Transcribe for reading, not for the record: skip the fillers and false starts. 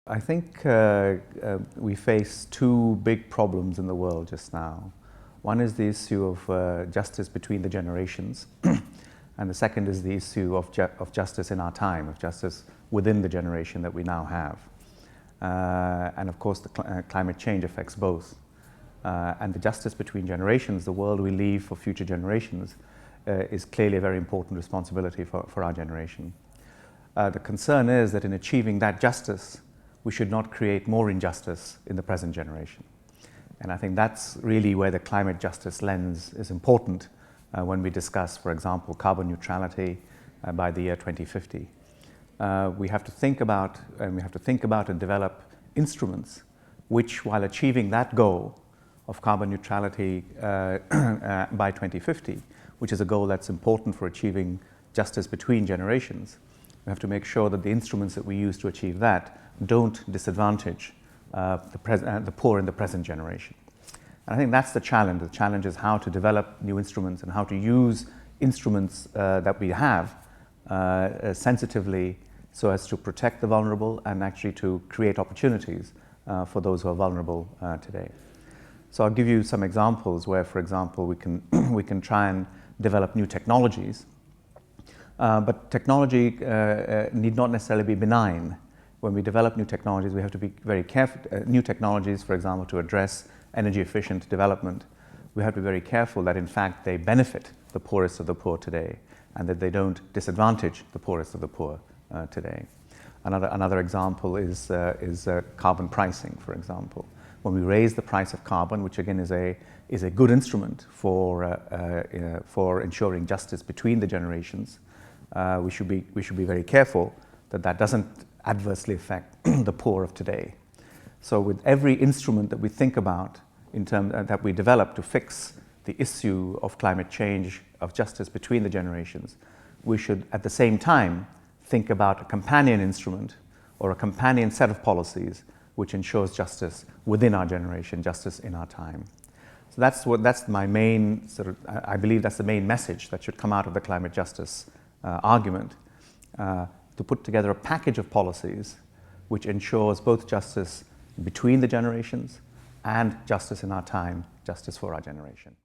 I think we face two big problems in the world just now. One is the issue of justice between the generations, and the second is the issue of justice in our time, of justice within the generation that we now have. And of course, the climate change affects both. And the justice between generations, the world we leave for future generations, is clearly a very important responsibility for our generation. The concern is that in achieving that justice, we should not create more injustice in the present generation. And I think that's really where the climate justice lens is important when we discuss, for example, carbon neutrality by the year 2050. We have to think about and develop instruments which, while achieving that goal of carbon neutrality by 2050, which is a goal that's important for achieving justice between generations, we have to make sure that the instruments that we use to achieve that don't disadvantage the poor in the present generation. And I think that's the challenge. The challenge is how to develop new instruments and how to use instruments that we have sensitively so as to protect the vulnerable and actually to create opportunities for those who are vulnerable today. So I'll give you some examples where, for example, we can try and develop new technologies. But technology need not necessarily be benign. When we develop new technologies, we have to be very careful. New technologies, for example, to address energy efficient development, we have to be very careful that in fact they benefit the poorest of the poor today and that they don't disadvantage the poorest of the poor today. Another example is carbon pricing, for example. When we raise the price of carbon, which again is a good instrument for ensuring justice between the generations, we should be very careful that that doesn't adversely affect the poor of today. So with every instrument that we think about that we develop to fix the issue of climate change, of justice between the generations, we should at the same time think about a companion instrument or a companion set of policies which ensures justice within our generation, justice in our time. So that's my main I believe that's the main message that should come out of the climate justice argument, to put together a package of policies which ensures both justice between the generations and justice in our time, justice for our generation.